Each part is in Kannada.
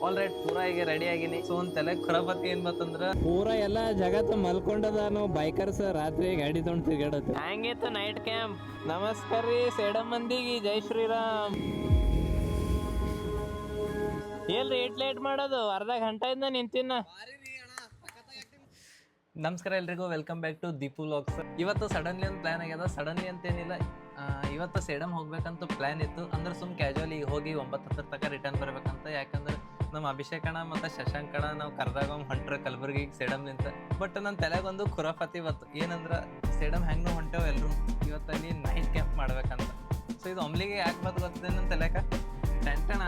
ಆಲ್ ರೈಟ್ ಪೂರಾ ಈಗ ರೆಡಿ ಆಗಿನಿ. ಸೊ ಒಂದ್ ತಲೆ ಖರಾಬತಿ ಏನ್ ಬತ್ತಂದ್ರ ಪೂರಾ ಎಲ್ಲ ಜಗತ್ತು ಮಲ್ಕೊಂಡದ. ನಾವು ಬೈಕರ್ಸ್ ರಾತ್ರಿ ಗಾಡಿ ತೊಗೊಂಡು ತಿರ್ಗಾಡತ್ತೆ. ಹ್ಯಾಂಗಿತ್ತು ನೈಟ್ ಕ್ಯಾಂಪ್? ನಮಸ್ಕಾರ ರೀ ಸೇಡಂ ಮಂದಿಗೆ, ಜೈ ಶ್ರೀರಾಮ್. ಎಲ್ರಿ ಲೇಟ್ ಮಾಡೋದು? ಅರ್ಧ ಗಂಟೆಯಿಂದ ನಿಂತಿನ. ನಮಸ್ಕಾರ ಎಲ್ರಿಗೂ, welcome back to Deepu vlogs. ಇವತ್ತು ಸಡನ್ಲಿ ಒಂದು ಪ್ಲಾನ್ ಆಗ್ಯದ. ಸಡನ್ಲಿ ಅಂತೇನಿಲ್ಲ, ಇವತ್ತು ಸೇಡಮ್ ಹೋಗ್ಬೇಕಂತ ಪ್ಲಾನ್ ಇತ್ತು. ಅಂದ್ರೆ ಸುಮ್ ಕ್ಯಾಜುವಲ್ ಈಗ ಹೋಗಿ 9-10 ತನಕ ರಿಟರ್ನ್ ಬರ್ಬೇಕಂತ. ಯಾಕಂದ್ರೆ ನಮ್ಮ ಅಭಿಷೇಕ್ ಅಣ್ಣ ಮತ್ತು ಶಶಾಂಕ್ ಅಣ್ಣ ನಾವು ಕರ್ದಾಗ ಹೊಂಟ್ರೆ ಕಲಬುರ್ಗಿಗೆ ಸೇಡಮ್ ನಿಂತ. ಬಟ್ ನನ್ನ ತಲೆಗೊಂದು ಖುರಾಫತಿ ಇವತ್ತು ಏನಂದ್ರೆ, ಸೇಡಮ್ ಹೆಂಗೆ ಹೊಂಟೇವು ಎಲ್ಲರೂ ಇವತ್ತು ಅಲ್ಲಿ ನೈಟ್ ಕ್ಯಾಂಪ್ ಮಾಡ್ಬೇಕಂತ. ಸೊ ಇದು ಒಮ್ಲಿಗೆ ಯಾಕೆ ಬಂದು ಗೊತ್ತಿದೆ ನನ್ನ ತಲೆಕ ಟೆಂಟಣ.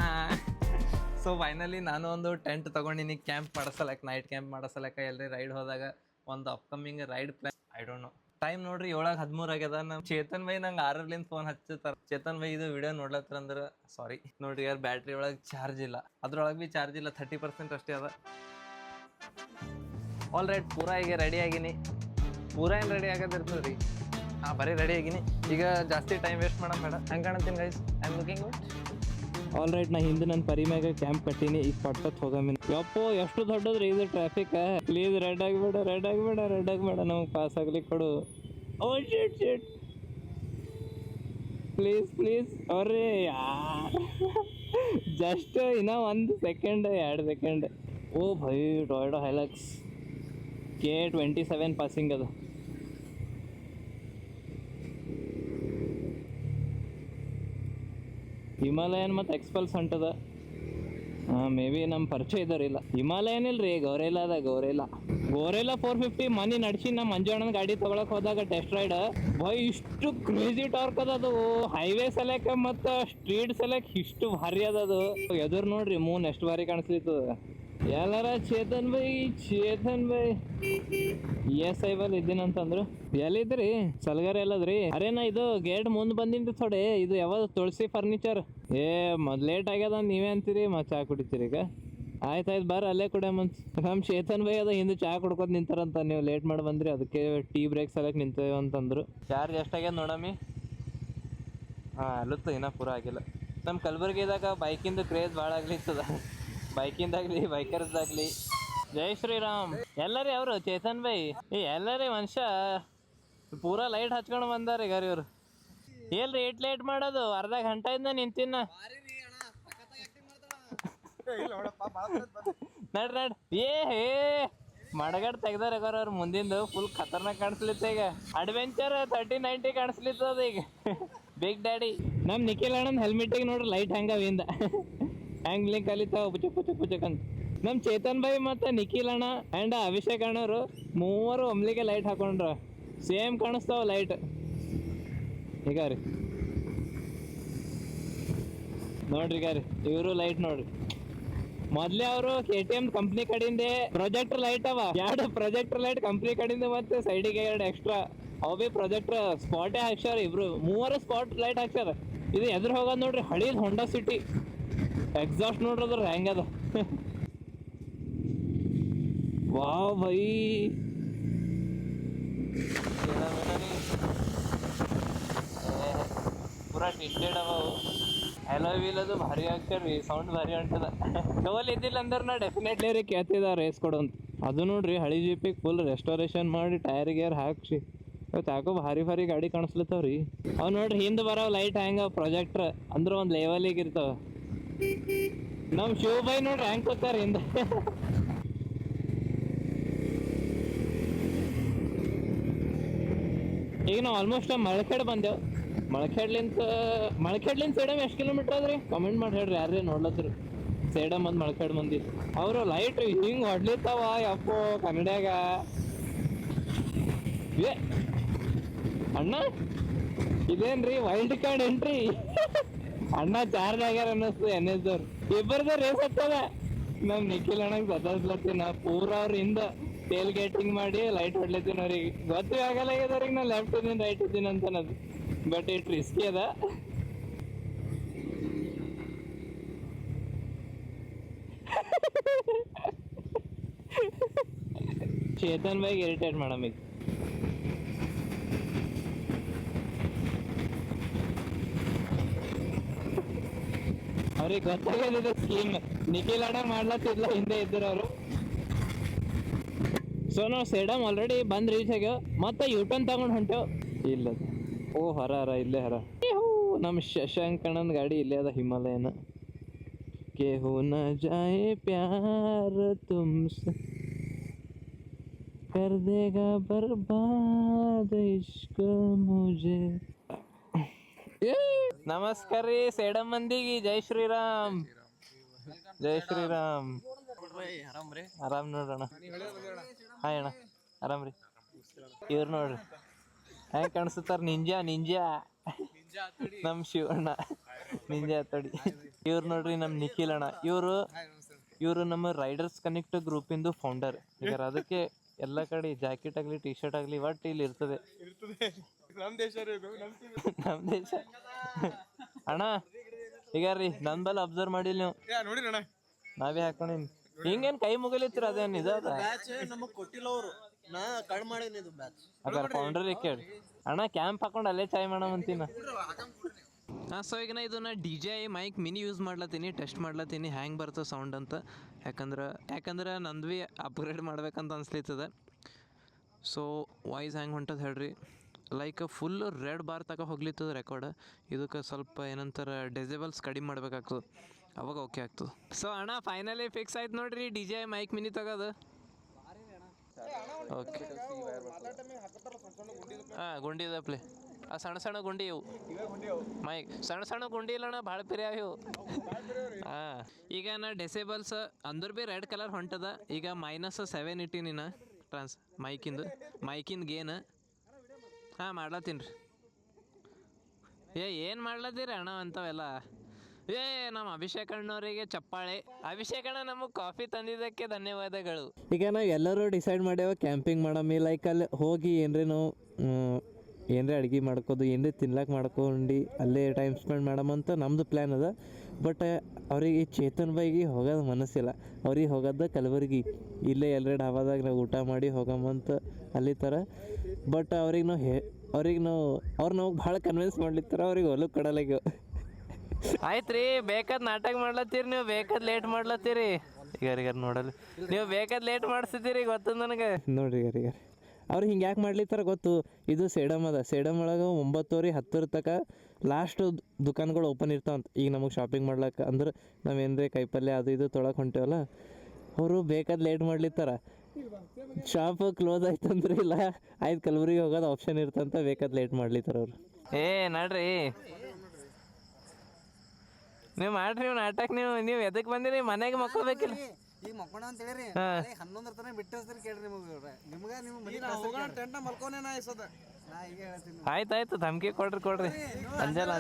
ಸೊ ಫೈನಲಿ ನಾನು ಒಂದು ಟೆಂಟ್ ತೊಗೊಂಡಿನಿ ಕ್ಯಾಂಪ್ ಮಾಡಿಸಲಕ್ಕೆ, ನೈಟ್ ಕ್ಯಾಂಪ್ ಮಾಡಿಸಲಕ್ಕೆ. ಎಲ್ಲರಿ ರೈಡ್ ಹೋದಾಗ ಒಂದು upcoming ride plan. I don't know, time ನೋಡ್ರಿ 7:13 ಆಗ್ಯದ. ನಮ್ಮ ಚೇತನ್ ಬೈ ನಂಗೆ 6ರಿಂದ ಫೋನ್ ಹಚ್ಚುತ್ತಾರ. ಚೇತನ್ ಬೈ ಇದು ವಿಡಿಯೋ ನೋಡ್ಲತ್ತಾರ ಅಂದ್ರೆ ಸಾರಿ ನೋಡ್ರಿ, ಯಾರು ಬ್ಯಾಟ್ರಿ ಒಳಗೆ ಚಾರ್ಜ್ ಇಲ್ಲ, ಅದ್ರೊಳಗೆ ಭೀ ಚಾರ್ಜ್ ಇಲ್ಲ, 30% ಅಷ್ಟೇ ಅದ. ಆಲ್ ರೈಟ್ ಪೂರಾ ಈಗ ರೆಡಿ ಆಗಿನಿ. ಪೂರಾ ಏನು ರೆಡಿ ಆಗೋದಿರ್ತದೆ ರೀ, ಬರೀ ರೆಡಿ ಆಗಿನಿ. ಈಗ ಜಾಸ್ತಿ ಟೈಮ್ ವೇಸ್ಟ್ ಮಾಡೋಣ ಬೇಡ. ಹೆಂಗೆ ಕಾಣತ್ತೀನಿ guys? I am looking good. All right, ನಾ ಹಿಂದೆ ನನ್ನ ಪರಿ ಮ್ಯಾಗ ಕ್ಯಾಂಪ್ ಕಟ್ಟೀನಿ. ಈಗ ಪಟ್ಟತ್ ಹೋಗಮಿನ. ಯಪ್ಪೋ ಎಷ್ಟು ದೊಡ್ಡದ್ರಿ ಇದು ಟ್ರಾಫಿಕ್. ಪ್ಲೀಸ್ ರೆಡ್ ಆಗಿಬೇಡ, ರೆಡ್ ಆಗಿಬೇಡ, ರೆಡ್ ಆಗಿಬೇಡ, ನಮಗೆ ಪಾಸ್ ಆಗ್ಲಿಕ್ಕೆ ಕೊಡು. Oh shit shit, please please. ಅವ್ರಿ ಜಸ್ಟ್ ಇನ್ನ 1 ಸೆಕೆಂಡ್ 2 ಸೆಕೆಂಡ್. ಓ ಭೈ, ಟೊಯೋಟಾ ಹೈಲಕ್ಸ್ K27 ಪಾಸಿಂಗ್ ಅದು. ಹಿಮಾಲಯನ್ ಮತ್ತು ಎಕ್ಸ್ಪಲ್ಸ್ ಹೊಂಟದ. ಮೇ ಬಿ ನಮ್ಮ ಪರಿಚಯ ಇದ್ದಾರಿಲ್ಲ. ಹಿಮಾಲಯನ್ ಇಲ್ರಿ, ಗೋರೆಲ್ಲ ಅದ. ಗೋರೆಲ್ಲ 450 ಮನಿ ನಡ್ಸಿ ನಮ್ಮ ಮಂಜುಣ್ಣನ ಗಾಡಿ ತಗೊಳಕ್ ಹೋದಾಗ ಟೆಸ್ಟ್ ರೈಡ್. ಬೈ ಇಷ್ಟು ಕ್ರೇಜಿ ಟಾರ್ಕ್ ಅದದು. ಹೈವೇ ಸಲಕ ಮತ್ತು ಸ್ಟ್ರೀಟ್ ಸಲಕ್ ಇಷ್ಟು ಭಾರಿ ಅದದು. ಎದುರು ನೋಡ್ರಿ ಮೂನ್ ಎಷ್ಟು ಭಾರಿ ಕಾಣಿಸ್ಲಿತ್ತದ. ಎಲ್ಲಾರ ಚೇತನ್ ಬೈ, ಚೇತನ್ ಬೈ ಎಸ್ ಐಬಲ್ ಇದ್ದೀನಂತಂದ್ರು. ಎಲ್ಲಿದ್ರಿ? ಸಲ್ಗಾರ ಎಲ್ಲದ್ರಿ? ಅರೇನಾ ಇದು ಗೇಟ್ ಮುಂದೆ ಬಂದಿನ್ರಿ ಥೋಡೆ. ಇದು ಯಾವ್ದು ತುಳಸಿ ಫರ್ನಿಚರ್. ಲೇಟ್ ಆಗ್ಯದ ನೀವೇ ಅಂತೀರಿ, ಚಾ ಕುಡಿತೀರಿ ಈಗ? ಆಯ್ತಾಯ್ತು ಬರ್ರಿ ಅಲ್ಲೇ ಕುಡಿಯ ಮುಂಚೆ. ನಮ್ಮ ಚೇತನ್ ಬೈ ಅದ ಹಿಂದೆ ಚಾ ಕುಡ್ಕೋತ ನಿಂತಾರಂತ. ನೀವು ಲೇಟ್ ಮಾಡಿ ಬಂದ್ರಿ, ಅದಕ್ಕೆ ಟೀ ಬ್ರೇಕ್ ಸಲಕ್ ನಿಂತೇವೆ ಅಂತಂದ್ರು. ಚಾರ್ಜ್ ಎಷ್ಟಾಗ್ಯದ ನೋಡಮ್ಮಿ. ಅಲ್ಲುತ್ತು ಇನ್ನೂ ಪೂರ ಆಗಿಲ್ಲ. ನಮ್ಮ ಕಲಬುರ್ಗಿದಾಗ ಬೈಕಿಂದು ಕ್ರೇಜ್ ಭಾಳ ಆಗ್ಲಿತ್ತದ. ಬೈಕಿಂದಾಗ್ಲಿ ಬೈಕರ್ಸ್ದಾಗ್ಲಿ. ಜೈ ಶ್ರೀರಾಮ್. ಎಲ್ಲರಿ ಅವರು ಚೇತನ್ ಬೈ ಎಲ್ಲರಿ ಮನುಷ್ಯ ಪೂರಾ ಲೈಟ್ ಹಚ್ಕೊಂಡು ಬಂದಾರ ಈಗ ಇವ್ರು. ಎಲ್ರಿ ಲೇಟ್ ಮಾಡೋದು? ಅರ್ಧ ಗಂಟೆಯಿಂದ ನಿಂತಿನ. ನಡ್ ಹೇ ಮಡಗಡ್ ತೆಗ್ದಾರ ಅವ್ರು. ಮುಂದಿಂದು ಫುಲ್ ಖತರ್ನಾಕ್ ಕಾಣಿಸ್ಲಿತ್ತ. ಈಗ ಅಡ್ವೆಂಚರ್ 3090 ಕಾಣಿಸ್ಲಿತ್ತದ ಈಗ. ಬಿಗ್ ಡ್ಯಾಡಿ ನಮ್ ನಿಖಿಲ್ ಅಣ್ಣನ ಹೆಲ್ಮೆಟಿಗೆ ನೋಡ್ರಿ ಲೈಟ್ ಹೆಂಗವಿಂದ ಹೆಂಗ್ ಬ್ಲಿಂಕ್ ಕಲಿತಾವ ಪುಚಕ್ ಪುಚಕ್ ಪುಚಕ್ ಅಂತ. ನಮ್ ಚೇತನ್ ಬೈ ಮತ್ತೆ ನಿಖಿಲ್ ಅಣ್ಣ ಅಂಡ್ ಅಭಿಷೇಕ್ ಅಣ್ಣವ್ರು ಮೂವರು ಒಮ್ಲಿಗೆ ಲೈಟ್ ಹಾಕೊಂಡ್ರ. ಸೇಮ್ ಕಾಣಿಸ್ತಾವ ಲೈಟ್. ಈಗ ರೀ ನೋಡ್ರಿ, ಈಗ ರೀ ಇವರು ಲೈಟ್ ನೋಡ್ರಿ. ಮೊದ್ಲೇ ಅವರು KTM ಕಂಪ್ನಿ ಕಡೆಯಿಂದ ಪ್ರೊಜೆಕ್ಟರ್ ಲೈಟ್ ಅವ. 2 ಪ್ರೊಜೆಕ್ಟರ್ ಲೈಟ್ ಕಂಪ್ನಿ ಕಡೆಯಿಂದ, ಮತ್ತೆ ಸೈಡಿಗೆ 2 ಎಕ್ಸ್ಟ್ರಾ ಅವು ಭೀ ಪ್ರೊಜೆಕ್ಟರ್ ಸ್ಪಾಟೇ ಹಾಕ್ಸ್ಯಾರ. ಇಬ್ರು 3 ಸ್ಪಾಟ್ ಲೈಟ್ ಹಾಕ್ಸ್ಯಾರ. ಇದು ಎದುರು ಹೋಗೋದು ನೋಡ್ರಿ, ಹಳೀದ್ ಹೊಂಡಾ ಸಿಟಿ ಎಕ್ಸಾಸ್ಟ್ ನೋಡ್ರದ್ರ ಹೆಂಗದ. ವಾವ್ ಭೈ, ಪೂರಾ ಟಿಂಟೆಡ್ ಅವ. ಹಲೋ ವೀಲ್ ಅದು ಭಾರಿ ಆಗ್ತಾರ್ರಿ, ಸೌಂಡ್ ಭಾರಿ ಹೊಂಟದ. ಡಬಲ್ ಇದ್ದಿಲ್ಲ ಅಂದ್ರೆ ನಾ ಡೆಫಿನೆಟ್ಲಿ ರೀ ಕೇಳ್ತಿದ್ದ ರೇಸ್ ಕೊಡು ಅಂತ. ಅದು ನೋಡ್ರಿ ಹಳಿ ಜೀಪಿಗೆ ಫುಲ್ ರೆಸ್ಟೋರೇಷನ್ ಮಾಡಿ ಟೈರ್ ಗೇರ್ ಹಾಕ್ಸಿ ಇವತ್ತು ಯಾಕೋ ಭಾರಿ ಭಾರಿ ಗಾಡಿ ಕಾಣಿಸ್ಲತ್ತವ್ರಿ. ಅವ್ ನೋಡ್ರಿ ಹಿಂದೆ ಬರೋ ಲೈಟ್ ಹೆಂಗ ಪ್ರೊಜೆಕ್ಟರ್ ಅಂದ್ರೆ ಒಂದು ಲೆವೆಲಿಗೆ ಇರ್ತಾವ. ನಮ್ ಶಿವ ಬೈ ನೋಡ್ರಿ ಹೆಂಗ್ ಕೂತಾರ ಹಿಂದೆ. ಈಗ ನಾವು ಆಲ್ಮೋಸ್ಟ್ ಮಳಖೇಡ್ ಬಂದೆವು. ಮಳಖೇಡ್ಲಿಂದ ಸೇಡಮ್ ಎಷ್ಟು ಕಿಲೋಮೀಟರ್ ಅದ್ರಿ? ಕಮೆಂಟ್ ಮಾಡಿ ಹೇಳ್ರಿ ಯಾರೇ ನೋಡ್ಲತ್ರಿ. ಸೇಡಮ್ ಬಂದು ಮಳಖೇಡ್ ಮಂದಿ ಅವರು ಲೈಟ್ ಹಿಂಗ್ ಹೊಡ್ಲಿತ್ತಾವ. ಯಪ್ಪೋ ಕನ್ನಡ್ಯಾಗ ಅಣ್ಣ ಇದೇನ್ರಿ ವೈಲ್ಡ್ ಕಾರ್ಡ್ ಎಂಟ್ರಿ? ಅಣ್ಣ ಚಾರ್ಜ್ ಆಗ್ಯಾರ ಅನ್ನಿಸ್ತು NS ಅವ್ರು. ಇಬ್ಬರದ ರೇಸ್ ಹತ್ತದ. ನಮ್ ನಿಖಿಲ್ ಅಣ್ಣಗ್ ಸತಾಸ್ಲತ್ತಿ. ನಾ ಪೂರ ಅವ್ರ ಹಿಂದ ಟೇಲ್ ಗೇಟಿಂಗ್ ಮಾಡಿ ಲೈಟ್ ಹೊಡ್ಲತ್ತೀನಿ. ಅವ್ರಿಗೆ ಗೊತ್ತೇ ಆಗಲ್ಲ ಅವ್ರಿಗೆ ನಾ ಲೆಫ್ಟ್ ಇದ್ದೀನಿ ರೈಟ್ ಇದ್ದೀನಿ ಅಂತ ಅನ್ನೋದು. ಬಟ್ ಇಟ್ ರಿಸ್ಕಿ ಅದ. ಚೇತನ್ ಬೈಗೆ ಇರಿಟೇಟ್ ಮಾಡಮ್ ಈಗ. ಅವ್ರಿಗೆ ಗೊತ್ತಾಗದಿದೆ ಸ್ಕೀಮ್. ನಿಖಿಲ್ ಅಣ್ಣ ಮಾಡ್ಲತ್ತಿದ್ಲ ಹಿಂದೆ ಇದ್ರು ಅವರು. ಸೊ ನಾವು ಸೇಡಮ್ ಆಲ್ರೆಡಿ ಬಂದ್ ರೀಚ್ ಆಗ್ಯಾವ. ಮತ್ತೆ ಯೂಟರ್ನ್ ತಗೊಂಡ್ ಹೊಂಟೇವ್. ಇಲ್ಲ ಓ ಹರ ಇಲ್ಲೇ ಹರ. ನಮ್ಮ ಶಶಾಂಕ್ ಅಣ್ಣನ ಗಾಡಿ ಇಲ್ಲೇ ಅದ ಹಿಮಾಲಯನ. के हो न जाए प्यार तुमसे कर देगा बर्बाद इश्क मुझे. ನಮಸ್ಕಾರ ರೀ ಸೇಡಂ ಮಂದಿಗೆ. ಜೈ ಶ್ರೀರಾಮ್. ಜೈ ಶ್ರೀರಾಮ್. ಆರಾಮ್ ನೋಡ್ರಣ. ಹಾಯ್ ಅಣ್ಣ ಆರಾಮ್ ರೀ. ಇವ್ರು ನೋಡ್ರಿ ಹೆಂಗೆ ಕಾಣಿಸ್ತಾರ ನಿಂಜಾ ನಮ್ಮ ಶಿವಣ್ಣ ನಿಂಜಾ ತಡಿ. ಇವ್ರು ನೋಡ್ರಿ ನಮ್ಮ ನಿಖಿಲ್ ಅಣ್ಣ. ಇವರು ನಮ್ಮ ರೈಡರ್ಸ್ ಕನೆಕ್ಟ್ ಗ್ರೂಪಿಂದು ಫೌಂಡರ್. ಈಗ ಅದಕ್ಕೆ ಎಲ್ಲ ಕಡೆ ಜಾಕೆಟ್ ಆಗಲಿ ಟಿ ಶರ್ಟ್ ಆಗಲಿ ಒಟ್ಟು ಇಲ್ಲಿ ಇರ್ತದೆ. ನಮ್ಮ ದೇಶ ಅಣ್ಣ. ಈಗ ರೀ ನನ್ನ ಬಲ್ ಅಬ್ಸರ್ವ್ ಮಾಡಿಲ್ಲ ನೀವು. ನಾವೇ ಹಾಕೊಂಡಿನಿ. ಹಿಂಗೇನ್ ಕೈ ಮುಗಲಿತ್ತರ ಅದೇನ್ ಇದು ಅದ ಫೌಂಡರ್ ಕೇಳಿ ಅಣ್ಣ. ಕ್ಯಾಂಪ್ ಹಾಕೊಂಡು ಅಲ್ಲೇ ಚಾಯ್ ಮಾಡೋ ಅಂತೀನ. ಸೊ ಈಗ ನಾ ಇದನ್ನ DJ ಮೈಕ್ ಮಿನಿ ಯೂಸ್ ಮಾಡ್ಲತ್ತೀನಿ, ಟೆಸ್ಟ್ ಮಾಡ್ಲತ್ತೀನಿ ಹ್ಯಾಂಗೆ ಬರ್ತದೆ ಸೌಂಡ್ ಅಂತ. ಯಾಕಂದ್ರೆ ನಂದು ಭೀ ಅಪ್ಗ್ರೇಡ್ ಮಾಡ್ಬೇಕಂತ ಅನ್ಸ್ಲಿತ್ತದ. ಸೊ ವಾಯ್ಸ್ ಹ್ಯಾಂಗೆ ಹೊಂಟದ ಹೇಳ್ರಿ. ಲೈಕ್ ಫುಲ್ ರೆಡ್ ಬಾರ್ ತಗ ಹೋಗ್ಲಿತ್ತದ ರೆಕಾರ್ಡ್. ಇದಕ್ಕೆ ಸ್ವಲ್ಪ ಏನಂತಾರೆ ಡೆಸಿಬಲ್ಸ್ ಕಡಿಮೆ ಮಾಡ್ಬೇಕಾಗ್ತದೆ, ಅವಾಗ ಓಕೆ ಆಗ್ತದೆ. ಸೊ ಅಣ್ಣ ಫೈನಲಿ ಫಿಕ್ಸ್ ಆಯ್ತು ನೋಡ್ರಿ DJ ಮೈಕ್ ಮಿನಿ ತಗೋದು. ಓಕೆ ಹಾಂ ಗುಂಡಿ ಇದಪ್ಲೆ. ಆ ಸಣ್ಣ ಗುಂಡಿ ಇವು ಮೈಕ್ ಸಣ್ಣ ಗುಂಡಿ ಇಲ್ಲಣ್ಣ ಭಾಳ ಪಿರಿಯಾವ ಇವು. ಹಾಂ ಈಗ ನಾ ಡೆಸಿಬಲ್ಸ್ ಅಂದ್ರ ಭೀ ರೆಡ್ ಕಲರ್ ಹೊಂಟದ. ಈಗ -7 ಇಟ್ಟಿನ ಮೈಕಿಂದು ಗೇನ್. ಹಾಂ ಮಾಡ್ಲತ್ತೀನಿ ರೀ. ಏನು ಮಾಡ್ಲತ್ತೀರಿ ಅಣ್ಣ ಅಂಥವೆಲ್ಲ. ನಮ್ಮ ಅಭಿಷೇಕ್ ಅಣ್ಣವರಿಗೆ ಚಪ್ಪಾಳೆ. ಅಭಿಷೇಕ್ ಅಣ್ಣ ನಮಗೆ ಕಾಫಿ ತಂದಿದ್ದಕ್ಕೆ ಧನ್ಯವಾದಗಳು. ಈಗ ನಾವು ಎಲ್ಲರೂ ಡಿಸೈಡ್ ಮಾಡ್ಯಾವ ಕ್ಯಾಂಪಿಂಗ್ ಮಾಡಮ್ಮಿ. ಲೈಕ್ ಅಲ್ಲಿ ಹೋಗಿ ಏನ್ರಿ ಅಡುಗೆ ಮಾಡ್ಕೋದು, ಏನ್ರಿ ತಿನ್ಲಕ್ಕೆ ಮಾಡ್ಕೊಂಡು ಅಲ್ಲೇ ಟೈಮ್ ಸ್ಪೆಂಡ್ ಮಾಡಮ್ಮಂತ ನಮ್ಮದು ಪ್ಲ್ಯಾನ್ ಅದ. ಬಟ್ ಅವ್ರಿಗೆ ಚೇತನ್ ಬೈಗೆ ಹೋಗೋದು ಮನಸ್ಸಿಲ್ಲ. ಅವ್ರಿಗೆ ಹೋಗೋದು ಕಲಬುರ್ಗಿ. ಇಲ್ಲೇ ಎಲ್ಲರ ಡಾಬಾದಾಗ ನಾವು ಊಟ ಮಾಡಿ ಹೋಗಮ್ಮಂತ ಅಲ್ಲಿ ಥರ. ಬಟ್ ಅವ್ರಿಗೆ ನಾವು ಭಾಳ ಕನ್ವಿನ್ಸ್ ಮಾಡ್ಲಿತ್ತಾರ. ಅವ್ರಿಗೆ ಹೊಲಕ್ಕೆ ಕೊಡಲಾಗ್ಯವ. ಆಯ್ತು ರೀ, ಬೇಕಾದ ನಾಟಕ ಮಾಡ್ಲತ್ತೀರಿ ನೀವು, ಬೇಕಾದ ಲೇಟ್ ಮಾಡ್ಲತ್ತೀರಿ. ಈಗ ನೋಡಲ್ಲ ನೀವು ಬೇಕಾದ ಲೇಟ್ ಮಾಡಿಸ್ತೀರಿ ಗೊತ್ತದ ನನಗೆ. ನೋಡ್ರಿ ಈಗ ಅವ್ರು ಹಿಂಗೆ ಯಾಕೆ ಮಾಡ್ಲಿತ್ತಾರ ಗೊತ್ತು. ಇದು ಸೇಡಮ್ ಅದ. ಸೇಡಮ್ ಒಳಗೆ 9:30 10 ತನಕ ಲಾಸ್ಟ್ ದುಕಾನ್ಗಳು ಓಪನ್ ಇರ್ತಾವಂತ. ಈಗ ನಮಗೆ ಶಾಪಿಂಗ್ ಮಾಡ್ಲಕ್ಕೆ ಅಂದ್ರೆ ನಾವೇನ್ರಿ ಕೈಪಲ್ಯ ಅದು ಇದು ತೊಳಕ್ಕೆ ಹೊಂಟೇವಲ್ಲ, ಅವರು ಬೇಕಾದ ಲೇಟ್ ಮಾಡ್ಲಿತ್ತಾರ. ಶಾಪ್ ಕ್ಲೋಸ್ ಆಯ್ತಂದ್ರೆ ಇಲ್ಲ ಆಯ್ತು ಕಲಬುರ್ಗಿಗೆ ಹೋಗೋದು ಆಪ್ಷನ್ ಇರ್ತಂತ ಬೇಕಾದ ಲೇಟ್ ಮಾಡ್ಲಿತ್ತಾರ ಅವರು. ನಡ್ರಿ ನೀವು ಮಾಡ್ರಿ ನಾಟಕ. ನೀವು ಎದಕ್ಕೆ ಬಂದಿರಿ? ಮನೆಗೆ ಮಕ್ಕೋಬೇಕಿಲ್ಲ. ಈಗ ಮಕ್ಕೋಣ ಅಂತ ಹೇಳಿರಿ 11 ತನಕ ಬಿಟ್ಟಿಸ್ತೀರಿ ಕೇಳ್ರಿ. ಆಯ್ತಾಯ್ತು ಧಮ್ಕಿ ಕೊಡ್ರಿ. ಅಂಜಲ್ಲ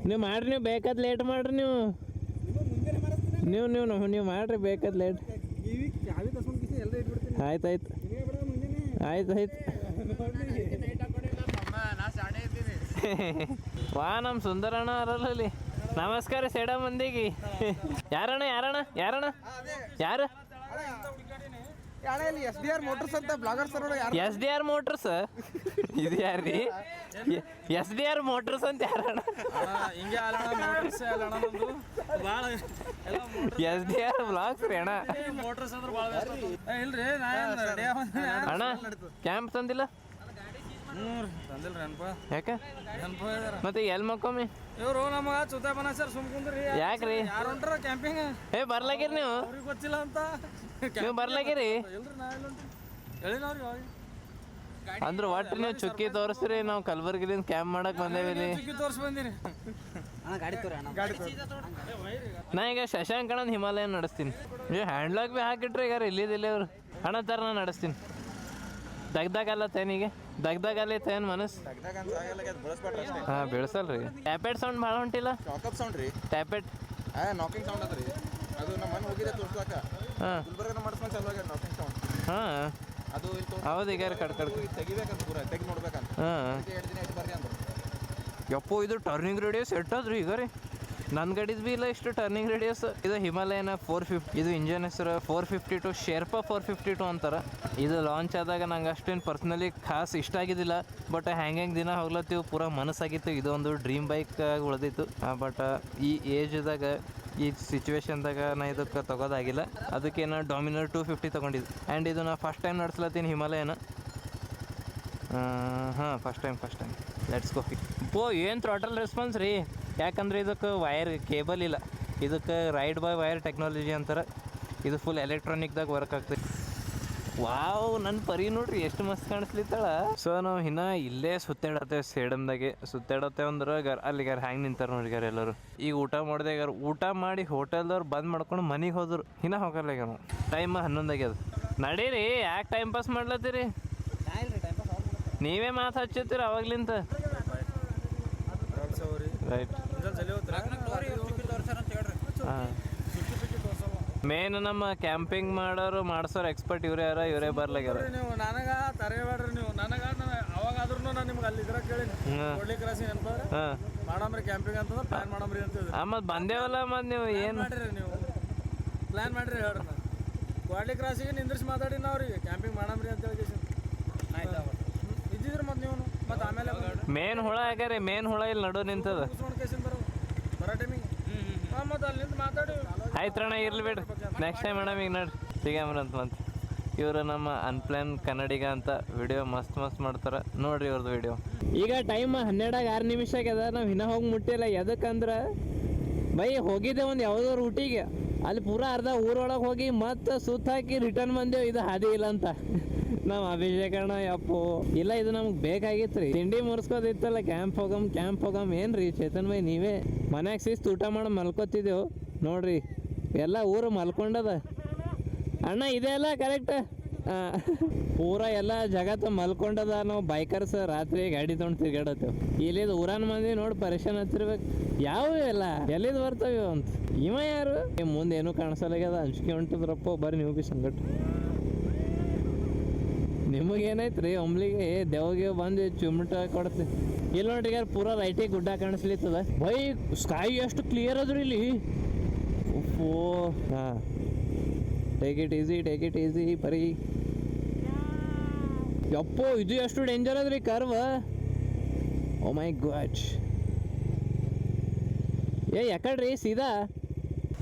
ನೀವು ಮಾಡ್ರಿ. ನೀವು ಬೇಕಾದ ಲೇಟ್ ಮಾಡ್ರಿ. ನೀವು ಮಾಡ್ರಿ ಬೇಕಾದ ಲೇಟ್. ಆಯ್ತಾಯ್ತು ವಾ ನಮ್ಮ ಸುಂದರಣ್ಣ ಅರಲ್ಲಿ. ನಮಸ್ಕಾರ ಸೇಡ ಮಂದಿಗೆ. ಯಾರಣ್ಣ ಯಾರು SDR ಮೋಟರ್ಸ್ ಅಂತ ಬ್ಲಾಗರ್ಸ್ SDR ಮೋಟರ್ಸ್ ಇದು ಯಾರ್ರಿ? SDR ಮೋಟರ್ಸ್ ಅಂತ ಯಾರಣ್ಣ? SDR ಬ್ಲಾಗ್ಸ್ ರೀ ಅಣ್ಣ. ಅಣ್ಣ ಕ್ಯಾಂಪ್ ತಂದಿಲ್ಲ ಯಾಕೆ? ಮತ್ತೆ ಎಲ್ಲಿ ಮಕ್ಕೊಮ್ಮಿ ಇವ್ರು ನಮಗ ಚುತಾ ಬನಸರ್ ಸುಮ್ಕುಂದ್ರಿ. ಯಾಕ್ರಿ? ಯಾರು ಹೊಂಟ್ರ ಕ್ಯಾಂಪಿಂಗ್? ಬರ್ಲಾಗಿರಿ ನೀವು? ಅವ್ರಿಗೆ ಗೊತ್ತಿಲ್ಲ ಅಂತ ನೀವು ಬರ್ಲಾಗಿರಿ? ಇಲ್ರಿ ನಾ ಹೇಳಿನವ್ರಿ ಅಂದ್ರೆ ಒಟ್ಟು ನೀವು ಚುಕ್ಕಿ ತೋರಿಸ್ರಿ. ನಾವು ಕಲಬುರ್ಗಿಲಿಂದ ಕ್ಯಾಂಪ್ ಮಾಡಕ್ ಬಂದೇವಿ. ಚುಕ್ಕಿ ತೋರ್ಸಿ ಬಂದಿರಿ. ನಾ ಈಗ ಶಶಾಂಕ್ ಅಣ್ಣ ಹಿಮಾಲಯ ನಡೆಸ್ತೀನಿ. ನೀವು ಹ್ಯಾಂಡ್ಲಾಗ್ ಭೀ ಹಾಕಿಟ್ರಿ. ಈಗ ಇಲ್ಲಿದಿಲ್ಲ ಅವ್ರು ಅಣ್ಣ ತರ ನಾನು ನಡೆಸ್ತೀನಿ. ದಗ್ದಾಗಲ್ಲತ್ತೇನಿಗೆ ದಗ್ದಾಗಲ್ಲೈತೇನು ಮನಸ್ಸು? ಹಾಂ ಬೆಳೆಸಲ್ರಿ. ಟ್ಯಾಪೆಟ್ ಸೌಂಡ್ ಭಾಳ ಹೊಂಟಿಲ್ಲ. ಸೌಂಡ್ ರೀ ಟ್ಯಾಪೆಟ್ ನಾಕಿಂಗ್ ಸೌಂಡ್ ಅದ್ರಿ. ಅದು ನಮ್ಮ ಮನೆ ಹೋಗಿದೆ ತೋರ್ಸ್ಲಾಕ. ಹಾಂ ಗುಲ್ಬರ್ಗ ಮಾಡಿಸ್ಕೊಂಡು ಚಲೋ ಆಗ್ಯಾರ ನಾಕಿಂಗ್ ಸೌಂಡ್. ಹಾಂ ಅದು ಹೌದು. ಈಗ ಕಡ್ಕಡ್ ತೆಗಿಬೇಕಂತ ಪೂರ ತೆಗಿ ನೋಡ್ಬೇಕಂತ. ಹಾಂ 2 ದಿನ ಆಯ್ತು ಬರ್ರಿ ಅಂದ್ರು. ಯಪ್ಪೋ ಇದು ಟರ್ನಿಂಗ್ ರೇಡಿಯಸ್ ಎಟ್ಟದ್ರಿ ಈಗ ರೀ. ನನ್ನ ಗಾಡಿದು ಬಿ ಇಲ್ಲ ಇಷ್ಟು ಟರ್ನಿಂಗ್ ರೇಡಿಯಸ್. ಇದು ಹಿಮಾಲಯನ 450, ಇದು ಇಂಜನ್ ಹೆಸರು 452 ಶೇರ್ಪಾ 452 ಅಂತಾರೆ. ಇದು ಲಾಂಚ್ ಆದಾಗ ನಂಗೆ ಅಷ್ಟೇನು ಪರ್ಸ್ನಲಿ ಖಾಸ್ ಇಷ್ಟ ಆಗಿದ್ದಿಲ್ಲ, ಬಟ್ ಹೆಂಗೆ ದಿನ ಹೋಗ್ಲತ್ತೀವಿ ಪೂರ ಮನಸ್ಸಾಗಿತ್ತು. ಇದೊಂದು ಡ್ರೀಮ್ ಬೈಕ್ ಉಳಿದಿತ್ತು. ಬಟ್ ಈ ಏಜ್ದಾಗ ಈ ಸಿಚುವೇಶನ್ದಾಗ ನಾ ಇದಕ್ಕೆ ತೊಗೋದಾಗಿಲ್ಲ. ಅದಕ್ಕೆ ನಾನು ಡಾಮಿನರ್ 250 ತೊಗೊಂಡಿದ್ದು. ಆ್ಯಂಡ್ ಇದು ನಾ ಫಸ್ಟ್ ಟೈಮ್ ನಡೆಸ್ಲತ್ತೀನಿ ಹಿಮಾಲಯನ. ಹಾಂ ಫಸ್ಟ್ ಟೈಮ್ ಲೆಟ್ಸ್ ಗೋ. ಏನು ಥ್ರಾಟಲ್ ರೆಸ್ಪಾನ್ಸ್ ರೀ, ಯಾಕಂದ್ರೆ ಇದಕ್ಕೆ ವೈರ್ ಕೇಬಲ್ ಇಲ್ಲ. ಇದಕ್ಕೆ ರೈಡ್ ಬೈ ವೈರ್ ಟೆಕ್ನಾಲಜಿ ಅಂತಾರೆ. ಇದು ಫುಲ್ ಎಲೆಕ್ಟ್ರಾನಿಕ್ದಾಗ ವರ್ಕ್ ಆಗ್ತದೆ. ವಾವ್, ನನ್ನ ಪರಿ ನೋಡ್ರಿ ಎಷ್ಟು ಮಸ್ತ್ ಕಾಣಿಸ್ಲಿತ್ತಾಳ. ಸೊ ನಾವು ಇನ್ನ ಇಲ್ಲೇ ಸುತ್ತಾಡತ್ತೇವೆ ಸೇಡಮ್ದಾಗೆ. ಸುತ್ತಾಡತ್ತೇವೆ ಅಂದ್ರೆ ಅಲ್ಲಿಗಾರ ಹ್ಯಾಂಗೆ ನಿಂತಾರೆ ನೋಡಿಗಾರ ಎಲ್ಲರೂ. ಈಗ ಊಟ ಮಾಡಿದೆಗಾರ ಊಟ ಮಾಡಿ ಹೋಟೆಲ್ದವ್ರು ಬಂದ್ ಮಾಡ್ಕೊಂಡು ಮನೆಗೆ ಹೋದ್ರು. ಇನ್ನ ಹೋಗಲ್ಲ ಈಗ ನಾವು. ಟೈಮ್ 11 ಆಗ್ಯದ. ನಡೀರಿ, ಯಾಕೆ ಟೈಮ್ ಪಾಸ್ ಮಾಡ್ಲತ್ತೀರಿ? ನೀವೇ ಮಾತು ಹಚ್ಚತ್ತೀರ ಅವಾಗ್ಲಿಂತ. ರೈಟ್. ಹಾಂ, ಮೇನ್ ನಮ್ಮ ಕ್ಯಾಂಪಿಂಗ್ ಮಾಡೋರು ಮಾಡ್ಸೋರು ಎಕ್ಸ್ಪರ್ಟ್ ಇವರೇ ಯಾರ, ಇವರೇ ಬರ್ಲಾಗ್ಯಾರ. ನೀವು ನನಗ ತರಬೇಡ್ರಿ, ನೀವು ನನಗ ಅವಾಗಾದ್ರೂ ನಾನು ನಿಮ್ಗೆ ಅಲ್ಲಿ ಇದ್ರ ಕೇಳಿ ಕೊಡ್ಲಿಕ್ಕೆ ರಾಸಿ ನೆನಪಾರ ಮಾಡಮ್ರಿ ಕ್ಯಾಂಪಿಂಗ್ ಅಂತಂದ್ರೆ ಪ್ಲಾನ್ ಮಾಡಮ್ರಿ ಅಂತ. ಮತ್ತು ಬಂದೇವಲ್ಲ, ಮತ್ತು ನೀವು ಏನು ಮಾಡಿರಿ? ನೀವು ಪ್ಲಾನ್ ಮಾಡಿರಿ ಹೇಳ್ರಿ. ನಾನು ಕೊಡ್ಲಿಕ್ಕೆ ರಾಸಿಗೆ ನಿಂದ್ರಿಸಿ ಮಾತಾಡಿ ನಾವ್ರಿಗೆ ಕ್ಯಾಂಪಿಂಗ್ ಮಾಡಮ್ರಿ ಅಂತ ಹೇಳಿ ಇದ್ದಿದ್ರಿ. ಮತ್ತು ನೀವು ಮತ್ತು ಆಮೇಲೆ ಮೇನ್ ಹುಳ ಆಗ್ಯಾರಿ, ಮೇನ್ ಹುಳ ಇಲ್ಲಿ ನಡು ನಿಂತದ ಬರೋ ಟೈಮಿಗೆ. ಹಾಂ, ಮತ್ತು ಅಲ್ಲಿ ನಿಂತು ಮಾತಾಡಿ ಆಯ್ತಣ್ಣ, ಇರ್ಲಿ ಬಿಡ್ರಿ. ನೆಕ್ಸ್ಟ್ ಟೈಮ್ ಮೇಡಮ್ ಈಗ ನೋಡ್ರಿ ಸಿಗಾಮ್ರಂತ ಬಂತು. ಇವರು ನಮ್ಮ ಅನ್ಪ್ಲಾನ್ ಕನ್ನಡಿಗ ಅಂತ ವಿಡಿಯೋ ಮಸ್ತ್ ಮಾಡ್ತಾರೆ ನೋಡ್ರಿ ಇವ್ರದ್ದು ವಿಡಿಯೋ. ಈಗ ಟೈಮ್ 12:06 ಆಗ್ಯದ. ನಾವು ಇನ್ನೂ ಹೋಗಿ ಮುಟ್ಟಿಲ್ಲ. ಎದಕ್ಕಂದ್ರೆ ಬೈ ಹೋಗಿದ್ದೆ ಒಂದು ಯಾವುದೋ ರೂಟಿಗೆ, ಅಲ್ಲಿ ಪೂರ ಅರ್ಧ ಊರೊಳಗೆ ಹೋಗಿ ಮತ್ತೆ ಸುತ್ತ ಹಾಕಿ ರಿಟರ್ನ್ ಬಂದೇವು. ಇದು ಹಾದಿ ಇಲ್ಲ ಅಂತ ನಾವು ಅಭಿಷೇಕಣ್ಣ ಯಪ್ಪು ಇಲ್ಲ, ಇದು ನಮ್ಗೆ ಬೇಕಾಗಿತ್ತು ರೀ. ತಿಂಡಿ ಮುರ್ಸ್ಕೋದಿತ್ತಲ್ಲ, ಕ್ಯಾಂಪ್ ಹೋಗಮ್ ಏನ್ರಿ ಚೇತನ್ ಬೈ ನೀವೇ ಮನ್ಯಾಗ ಶಿಸ್ತು ಊಟ ಮಾಡಿ ಮಲ್ಕೋತಿದ್ದೆವು ನೋಡ್ರಿ. ಎಲ್ಲ ಊರು ಮಲ್ಕೊಂಡದ ಅಣ್ಣ, ಇದೆ ಅಲ್ಲ ಕರೆಕ್ಟ್. ಪೂರ ಎಲ್ಲ ಜಗತ್ತು ಮಲ್ಕೊಂಡದ. ನಾವು ಬೈಕರ್ಸ್ ರಾತ್ರಿ ಗಾಡಿ ತೊಗೊಂಡು ತಿರ್ಗಾಡತ್ತೇವೆ. ಇಲ್ಲಿದ್ದು ಊರನ್ ಮಂದಿ ನೋಡಿ ಪರೇಶಾನ್ ಹತ್ತಿರ್ಬೇಕು. ಯಾವ ಎಲ್ಲ ಎಲ್ಲಿದ್ದು ಬರ್ತಾವೆ ಅಂತ. ಇವ ಯಾರು ಮುಂದೆ ಏನೂ ಕಾಣಿಸಲ್ಲಾಗ್ಯದ. ಅಂಜಿಕೆ ಹೊಂಟದ್ರಪ್ಪ. ಬರ್ರಿ ನೀವು ಭೀ ಸಂಗಟ. ನಿಮಗೇನಾಯ್ತು ರೀ ಒಮ್ಲಿಗೆ ದೇವಗೆ ಬಂದು ಚುಮಟ ಕೊಡ್ತೀನಿ. ಇಲ್ಲಿ ನೋಡ್ರಿ ಯಾರು ಪೂರ ರೈಟಿಗೆ ಗುಡ್ಡ ಕಾಣಿಸ್ಲಿತ್ತದ. ಬೈ ಸ್ಕೈ ಎಷ್ಟು ಕ್ಲಿಯರ್ ಅದ್ರಿ ಇಲ್ಲಿ. ಓ ಹಾಂ, ಟೇಕ್ ಇಟ್ ಈಸಿ ಬರೀ. ಯಪ್ಪೋ, ಇದು ಎಷ್ಟು ಡೇಂಜರ್ ಅದ್ರಿ ಕರ್ವ್. ಓ ಮೈ ಗಾಡ್. ಯಾಕಡ್ರಿ ಸೀದಾ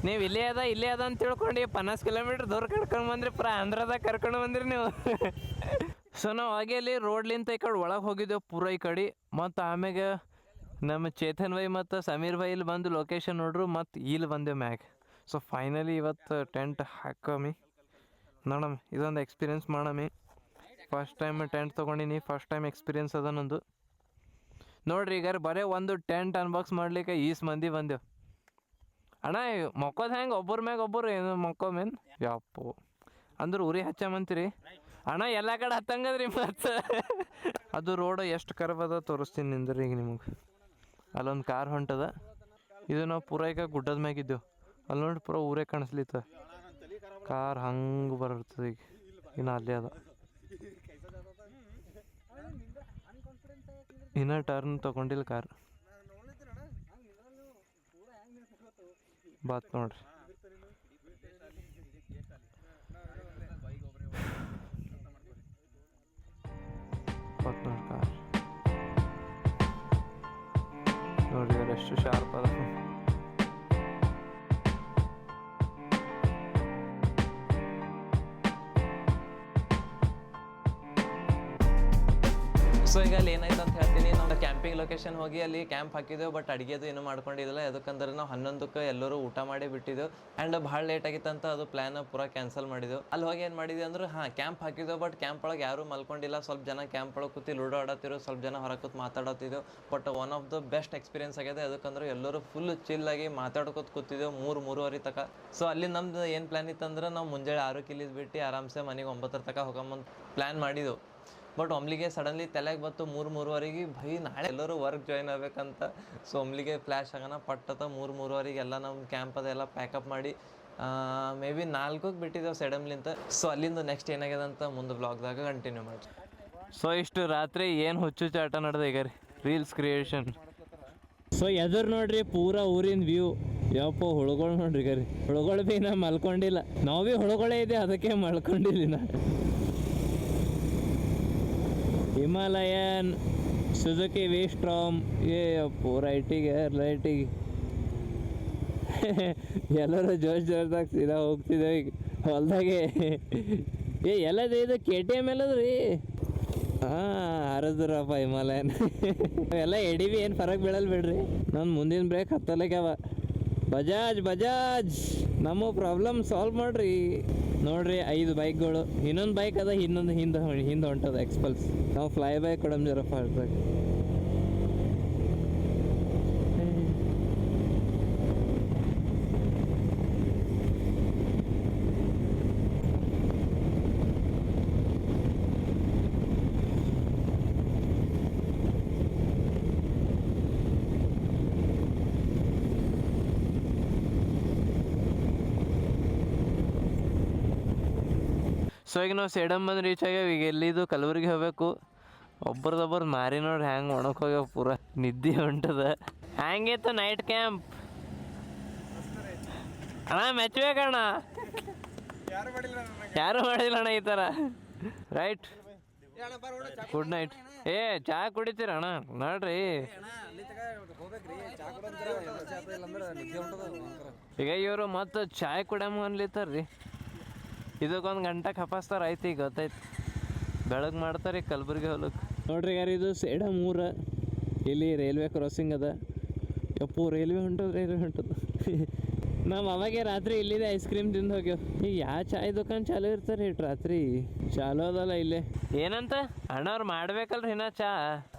ನೀವು ಇಲ್ಲೇ ಅದ ಅಂತ ತಿಳ್ಕೊಂಡು 50 ಕಿಲೋಮೀಟ್ರ್ ದೂರ ಕರ್ಕೊಂಡು ಬಂದ್ರಿ. ಪೂರ ಆಂಧ್ರದಾಗ ಕರ್ಕೊಂಡು ಬಂದ್ರಿ ನೀವು. ಸೊ ನಾವು ಹಾಗೆ ಅಲ್ಲಿ ರೋಡ್ಲಿಂತ ಈ ಕಡೆ ಒಳಗೆ ಹೋಗಿದ್ದೆವು ಪೂರ ಈ ಕಡೆ. ಮತ್ತು ಆಮ್ಯಾಗ ನಮ್ಮ ಚೇತನ್ ಭಾಯಿ ಮತ್ತು ಸಮೀರ್ ಭಾಯಿ ಇಲ್ಲಿ ಬಂದು ಲೊಕೇಶನ್ ನೋಡ್ರು. ಮತ್ತು ಇಲ್ಲಿ ಬಂದೆವು ಮ್ಯಾಗ. ಸೊ ಫೈನಲಿ ಇವತ್ತು ಟೆಂಟ್ ಹಾಕಮಿ ನೋಡಮ್ಮ. ಇದೊಂದು ಎಕ್ಸ್ಪೀರಿಯನ್ಸ್ ಮಾಡಮಿ. ಫಸ್ಟ್ ಟೈಮ್ ಟೆಂಟ್ ತೊಗೊಂಡಿನಿ, ಫಸ್ಟ್ ಟೈಮ್ ಎಕ್ಸ್ಪೀರಿಯನ್ಸ್ ಅದ ನಂದು. ನೋಡ್ರಿ ಈಗ ಬರೀ ಒಂದು ಟೆಂಟ್ ಅನ್ಬಾಕ್ಸ್ ಮಾಡ್ಲಿಕ್ಕೆ ಮಂದಿ ಬಂದೆವು. ಅಣ್ಣ ಮಕ್ಕೋದು ಹೆಂಗೆ ಒಬ್ಬರ ಮ್ಯಾಗ ಒಬ್ಬರು ಏನು ಮಕ್ಕೋ ಮೇನ್ ಯಪ್ಪು ಅಂದ್ರೆ ಉರಿ ಹಚ್ಚಮಂತೀರಿ ಅಣ್ಣ. ಎಲ್ಲ ಕಡೆ ಹತ್ತಂಗದ್ರಿ ಮತ್ತು ಅದು ರೋಡ್ ಎಷ್ಟು ಕರ್ವ್ ಅದ ತೋರಿಸ್ತೀನಿ ನಿಂದ್ರಿ. ಈಗ ನಿಮಗೆ ಅಲ್ಲೊಂದು ಕಾರ್ ಹೊಂಟದ. ಇದು ನಾವು ಪೂರ ಈಗ ಗುಡ್ಡದ ಮ್ಯಾಗಿದ್ದೆವು. ಅಲ್ಲಿ ನೋಡಿ ಪೂರ ಊರೇ ಕಾಣಿಸ್ಲಿತ್ತ. ಕಾರ್ ಹಂಗೆ ಬರ್ತದೆ. ಈಗ ಇನ್ನು ಅಲ್ಲೇ ಅದ. ಇನ್ನು ಟರ್ನ್ ತೊಗೊಂಡಿಲ್ಲ ಕಾರ್. ಬಾತ್ ನೋಡ್ರಿ. ಬಾತ್ ನೋಡ್ರಿ ಕಾರ್ ನೋಡ್ರಿ ಎಷ್ಟು ಶಾರ್ಪ್ ಅದ. ಸೊ ಈಗ ಅಲ್ಲಿ ಏನಾಯ್ತು ಅಂತ ಹೇಳ್ತೀನಿ. ನಾವು ಕ್ಯಾಂಪಿಂಗ್ ಲೊಕೇಶನ್ ಹೋಗಿ ಅಲ್ಲಿ ಕ್ಯಾಂಪ್ ಹಾಕಿದ್ದೆವು. ಬಟ್ ಅಡುಗೆದು ಏನೂ ಮಾಡ್ಕೊಂಡಿದ್ದಿಲ್ಲ. ಯಾಕಂದ್ರೆ ನಾವು 11ಕ್ಕೆ ಎಲ್ಲರೂ ಊಟ ಮಾಡಿ ಬಿಟ್ಟಿದ್ದೆವು. ಆ್ಯಂಡ್ ಭಾಳ ಲೇಟ್ ಆಗಿತ್ತಂತ ಅದು ಪ್ಲ್ಯಾನ್ ಪೂರ ಕ್ಯಾನ್ಸಲ್ ಮಾಡಿದೆವು. ಅಲ್ಲಿ ಹೋಗಿ ಏನು ಮಾಡಿದ್ವಿ ಅಂದ್ರೆ ಕ್ಯಾಂಪ್ ಹಾಕಿದ್ದೆವು. ಬಟ್ ಕ್ಯಾಂಪ್ ಒಳಗೆ ಯಾರೂ ಮಲ್ಕೊಂಡಿಲ್ಲ. ಸ್ವಲ್ಪ ಜನ ಕ್ಯಾಂಪ್ ಒಳಗೆ ಕೂತಿ ಲೂಡೋ ಆಡತ್ತಿರು, ಸ್ವಲ್ಪ ಜನ ಹೊರಗೆ ಕೂತು ಮಾತಾಡತ್ತಿದ್ದೆವು. But one of the best experience ಆಗಿದೆ. ಅದಕ್ಕಂದ್ರೆ ಎಲ್ಲರೂ ಫುಲ್ ಚಿಲ್ಲಾಗಿ ಮಾತಾಡ್ಕೊತ ಕೂತಿದ್ದೆವು 3-3:30 ತನಕ. ಸೊ ಅಲ್ಲಿ ನಮ್ದು ಏನು ಪ್ಲ್ಯಾನ್ ಇತ್ತಂದ್ರೆ ನಾವು ಮುಂಜಾನೆ 6ಕ್ಕೆ ಇಲ್ಲಿದ್ದು ಬಿಟ್ಟು ಆರಾಮ್ಸೆ ಮನೆಗೆ 9 ತನಕ ಹೋಗಂಬಂದು ಪ್ಲ್ಯಾನ್ ಮಾಡಿದೆವು. ಬಟ್ ಒಮ್ಲಿಗೆ ಸಡನ್ಲಿ ತಲೆಗೆ ಬಂತು 3-3:30 ಭೈ ನಾಳೆ ಎಲ್ಲರೂ ವರ್ಕ್ ಜಾಯ್ನ್ ಆಗ್ಬೇಕಂತ. ಸೊ ಒಮ್ಲಿಗೆ ಫ್ಲ್ಯಾಶ್ ಆಗೋಣ ಪಟ್ಟತ 3-3:30 ಎಲ್ಲ ನಮ್ಮ ಕ್ಯಾಂಪ್ ಅದೆಲ್ಲ ಪ್ಯಾಕಪ್ ಮಾಡಿ ಮೇ ಬಿ 4ಕ್ಕೆ ಬಿಟ್ಟಿದ್ದೆವು ಸೆಡಮ್ಲಿಂತ. ಸೊ ಅಲ್ಲಿಂದ ನೆಕ್ಸ್ಟ್ ಏನಾಗ್ಯದ ಅಂತ ಮುಂದೆ ಬ್ಲಾಗ್ದಾಗ ಕಂಟಿನ್ಯೂ ಮಾಡಿ. ಸೊ ಇಷ್ಟು ರಾತ್ರಿ ಏನು ಹುಚ್ಚು ಚಾಟ ನಡೆದ ಈಗ ರೀ ರೀಲ್ಸ್ ಕ್ರಿಯೇಷನ್. ಸೊ ಎದುರು ನೋಡ್ರಿ ಪೂರಾ ಊರಿನ ವ್ಯೂ. ಯಪ್ಪ ಹುಳುಗಳು ನೋಡ್ರಿ ಗರಿ, ಹುಳುಗಳು ಭೀ ನಾ ಮಲ್ಕೊಂಡಿಲ್ಲ. ನಾವು ಭೀ ಹುಳುಗಳೇ ಇದೆ, ಅದಕ್ಕೆ ಮಲ್ಕೊಂಡಿಲ್ಲ ನಾ. Himalayan, Suzuki ವಿ-ಸ್ಟ್ರಾಮ್. ಏ ಅಪ್ಪು ರೈಟಿಗೆ ಎಲ್ಲರೂ ಜೋರ್ದಾಗ ಸೀದಾ ಹೋಗ್ತಿದ್ದೇವೆ ಈಗ ಹೊಲ್ದಾಗೆ. ಎಲ್ಲದ ಇದು KTM ಎಲ್ಲದ್ರಿ. ಹರದ್ರಪ್ಪ ಹಿಮಾಲಯನ್. ಎಲ್ಲ ಎಡಿವಿ ಏನು ಫರಕ್ ಬೀಳಲ್ ಬಿಡ್ರಿ. ನನ್ನ ಮುಂದಿನ ಬ್ರೇಕ್ ಹತ್ತಲಕ್ಕಾವ. ಬಜಾಜ್ ನಮ್ಮ ಪ್ರಾಬ್ಲಮ್ ಸಾಲ್ವ್ ಮಾಡ್ರಿ. ನೋಡ್ರಿ 5 ಬೈಕ್ಗಳು, ಇನ್ನೊಂದು ಬೈಕ್ ಅದ, ಹಿಂದೆ ಹೊಂಟದ ಎಕ್ಸ್ಪಲ್ಸ್. ನಾವು ಫ್ಲೈ ಬೈಕ್ ಕೊಡಮ್ ಜರಪ್ಪ ಹೊರಟಾಗ. ಸೊ ಈಗ ನಾವು ಸೇಡಮ್ ಬಂದು ರೀಚ್ ಆಗ್ಯಾವ. ಈಗ ಎಲ್ಲಿದು ಕಲಬುರ್ಗಿ ಹೋಗ್ಬೇಕು. ಒಬ್ರದೊಬ್ಬರು ಮಾರಿ ನೋಡ್ರಿ ಹ್ಯಾಂಗೆ ಒಣಕ್ಕೆ ಹೋಗ್ಯಾವ, ಪೂರ ನಿದ್ದೆ ಹೊಂಟದ. ಹ್ಯಾಂಗಿತ್ತು ನೈಟ್ ಕ್ಯಾಂಪ್ ಅಣ್ಣ? ಮೆಚ್ಚಬೇಕಣ್ಣ, ಯಾರು ಮಾಡಿಲ್ಲ ಅಣ್ಣ ಈ ಥರ. Right, good night. ಚಾ ಕುಡಿತೀರಣ್ಣ? ನೋಡ್ರಿ ಈಗ ಇವರು ಮತ್ತು ಚಾಯ್ ಕುಡಿಯಮ್ಮ ಅನ್ಲಿತ್ತಾರ್ರಿ. ಇದಕ್ಕೊಂದು ಗಂಟೆ ಕಪಾಸ್ತಾರ. ಆಯ್ತು ಈಗ ಗೊತ್ತಾಯ್ತು, ಬೆಳಗ್ಗೆ ಮಾಡ್ತಾರೆ ಕಲಬುರ್ಗಿ ಹೊಲಕ್ಕೆ. ನೋಡ್ರಿ ಯಾರು ಇದು ಸೇಡಮ್ ಊರ. ಇಲ್ಲಿ ರೈಲ್ವೆ ಕ್ರಾಸಿಂಗ್ ಅದ. ಯಪ್ಪು ರೈಲ್ವೆ ಹೊಂಟದ. ನಾವು ಅವಾಗೆ ರಾತ್ರಿ ಇಲ್ಲಿದೆ ಐಸ್ ಕ್ರೀಮ್ ತಿಂದು ಹೋಗ್ಯಾವ. ಈಗ ಯಾವ ಚಾಯ್ ದುಕಾನ್ ಚಾಲು ಇರ್ತಾರೆ ಇಟ್ಟು ರಾತ್ರಿ? ಚಾಲು ಅದಲ್ಲ ಇಲ್ಲೇ. ಏನಂತ ಅಣ್ಣವ್ರು ಮಾಡ್ಬೇಕಲ್ರಿ ಇನ್ನ ಚಾ.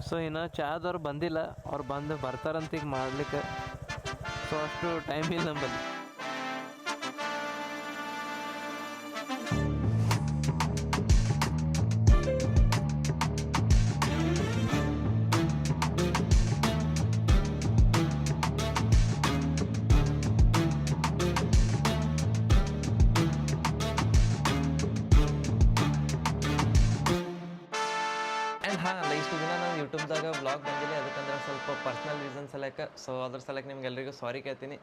ಸೊ ಇನ್ನು ಚಾದವ್ರು ಬಂದಿಲ್ಲ, ಅವ್ರು ಬರ್ತಾರಂತ ಈಗ ಮಾಡ್ಲಿಕ್ಕೆ. ಸೊ ಅಷ್ಟು ಟೈಮ್ ಇಲ್ಲ ನಮ್ಮಲ್ಲಿ. ಇಷ್ಟು ದಿನ ನಾನು ಯೂಟ್ಯೂಬ್ದಾಗ ವ್ಲಾಗ್ ಬಂದಿಲ್ಲ, ಅದಕ್ಕಂದ್ರೆ ಸ್ವಲ್ಪ ಪರ್ಸ್ನಲ್ ರೀಸನ್ಸ್ ಸಲಕ್ಕೆ. ಸೊ ಅದ್ರ ಸಲಕ್ಕೆ ನಿಮ್ಗೆಲ್ರಿಗೂ ಸಾರಿ ಕೇಳ್ತೀನಿ.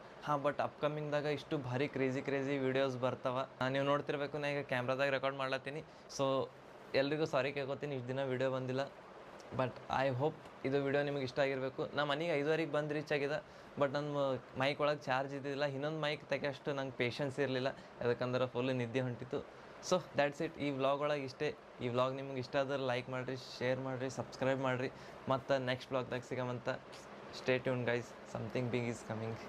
ಬಟ್ ಅಪ್ಕಮಿಂಗ್ದಾಗ ಇಷ್ಟು ಭಾರಿ ಕ್ರೇಜಿ ವೀಡಿಯೋಸ್ ಬರ್ತಾವೆ. ನೀವು ನೋಡ್ತಿರ್ಬೇಕು, ನಾ ಈಗ ಕ್ಯಾಮ್ರಾದಾಗ ರೆಕಾರ್ಡ್ ಮಾಡ್ಲತ್ತೀನಿ. ಸೊ ಎಲ್ರಿಗೂ ಸಾರಿ ಕೇಳ್ಕೊತೀನಿ, ಇಷ್ಟು ದಿನ ವೀಡಿಯೋ ಬಂದಿಲ್ಲ. ಬಟ್ ಐ ಹೋಪ್ ಇದು ವಿಡಿಯೋ ನಿಮಗೆ ಇಷ್ಟ ಆಗಿರಬೇಕು. ನಮ್ಮ ಮನೆಗೆ 5:30 ಬಂದು ರೀಚ್ ಆಗಿದೆ. ಬಟ್ ನನ್ನ ಮೈಕ್ ಒಳಗೆ ಚಾರ್ಜ್ ಇದ್ದಿಲ್ಲ. ಇನ್ನೊಂದು ಮೈಕ್ ತೆಗೆಯಷ್ಟು ನಂಗೆ ಪೇಷನ್ಸ್ ಇರಲಿಲ್ಲ, ಯಾಕಂದ್ರೆ ಫುಲ್ ನಿದ್ದೆ ಹೊಂಟಿತ್ತು. So that's it. ಈ ವ್ಲಾಗ್ ಒಳಗೆ ಇಷ್ಟೇ. ಈ ವ್ಲಾಗ್ ನಿಮ್ಗೆ ಇಷ್ಟ ಆದ್ರೆ ಲೈಕ್ ಮಾಡಿರಿ, ಶೇರ್ ಮಾಡಿರಿ, ಸಬ್ಸ್ಕ್ರೈಬ್ ಮಾಡಿರಿ. ಮತ್ತು ನೆಕ್ಸ್ಟ್ ವ್ಲಾಗ್ದಾಗ ಸಿಗಮಂತ. Stay tune guys, something big is coming.